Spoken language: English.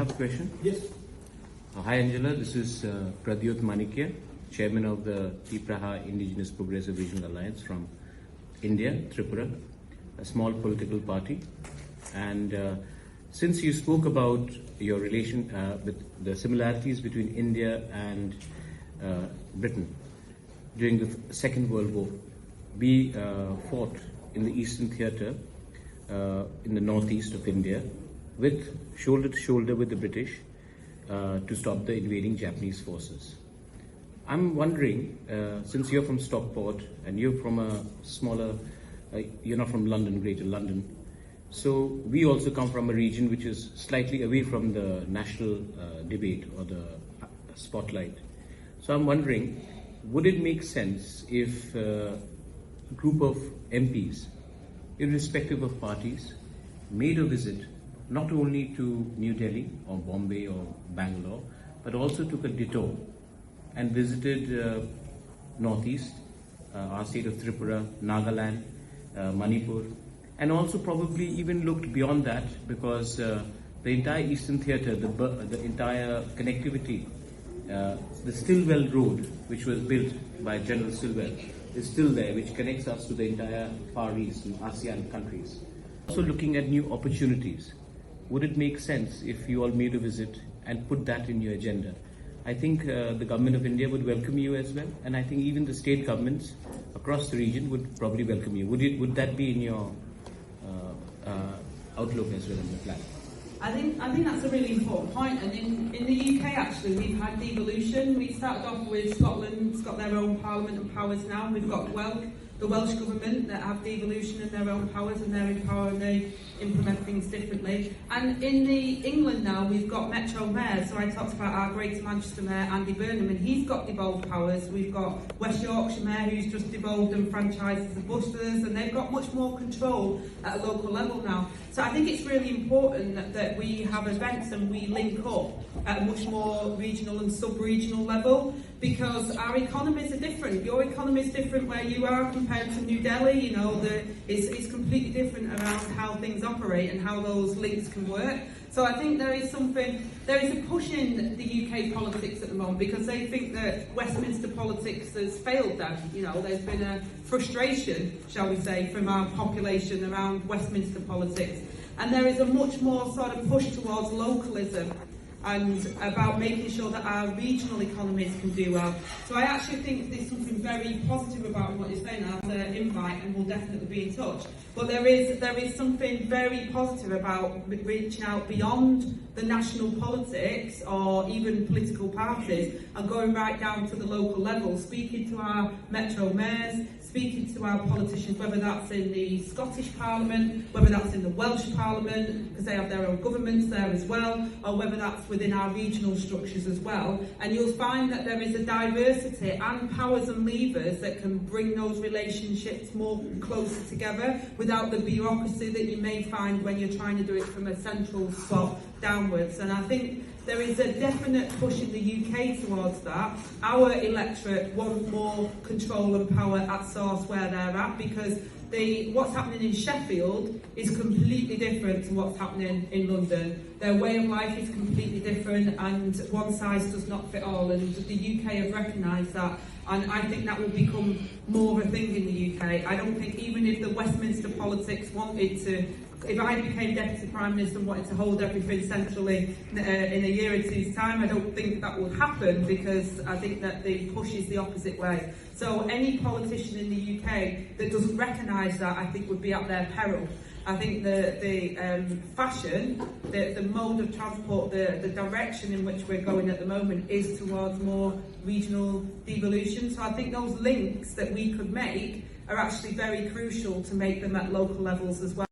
short question? Yes. Hi Angela, this is Pradyot Manikya, Chairman of the Tipraha Indigenous Progressive Regional Alliance from India, Tripura, a small political party. And since you spoke about your relation with the similarities between India and Britain during the Second World War, we fought in the Eastern Theatre in the northeast of India with shoulder to shoulder with the British to stop the invading Japanese forces. I'm wondering, since you're from Stockport and you're from a smaller, you're not from London, Greater London, so we also come from a region which is slightly away from the national debate or the spotlight. So I'm wondering, would it make sense if a group of MPs, irrespective of parties, made a visit not only to New Delhi or Bombay or Bangalore, but also took a detour and visited Northeast, our state of Tripura, Nagaland, Manipur, and also probably even looked beyond that, because the entire Eastern Theatre, the entire connectivity, the Stillwell Road, which was built by General Stillwell, is still there, which connects us to the entire Far East and ASEAN countries. Also looking at new opportunities. Would it make sense if you all made a visit and put that in your agenda? I think the government of India would welcome you as well, and I think even the state governments across the region would probably welcome you. Would that be in your outlook as well in the plan? I think that's a really important point, and in the UK actually we've had devolution. We started off with Scotland's got their own parliament and powers now. We've got the Welsh government that have devolution and their own powers, and they're in power and they implement things differently. And in England now we've got Metro mayors. So I talked about our Greater Manchester Mayor Andy Burnham, and he's got devolved powers. We've got West Yorkshire Mayor who's just devolved and franchised the buses, and they've got much more control at a local level now. So I think it's really important that we have events and we link up at a much more regional and sub-regional level, because our economies are different. Your economy is different where you are compared to New Delhi. You know, it's completely different around how things operate and how those links can work. So I think there is a push in the UK politics at the moment, because they think that Westminster politics has failed them. You know, there's been a frustration, shall we say, from our population around Westminster politics. And there is a much more sort of push towards localism and about making sure that our regional economies can do well. So I actually think there's something very positive about what you're saying as an invite, and we'll definitely be in touch. But there is something very positive about reaching out beyond the national politics or even political parties and going right down to the local level, speaking to our Metro mayors, speaking to our politicians, whether that's in the Scottish Parliament, whether that's in the Welsh Parliament, because they have their own governments there as well, or whether that's within our regional structures as well. And you'll find that there is a diversity and powers and levers that can bring those relationships more closer together without the bureaucracy that you may find when you're trying to do it from a central spot downwards. And I think there is a definite push in the UK towards that. Our electorate want more control and power at source where they're at, because what's happening in Sheffield is completely different to what's happening in London. Their way of life is completely different, and one size does not fit all, and the UK have recognised that, and I think that will become more of a thing in the UK. I don't think even if the Westminster politics wanted to, if I became Deputy Prime Minister and wanted to hold everything centrally in a year or two's time, I don't think that would happen, because I think that the push is the opposite way. So any politician in the UK that doesn't recognise that, I think, would be at their peril. I think the fashion, the mode of transport, the direction in which we're going at the moment is towards more regional devolution. So I think those links that we could make are actually very crucial to make them at local levels as well.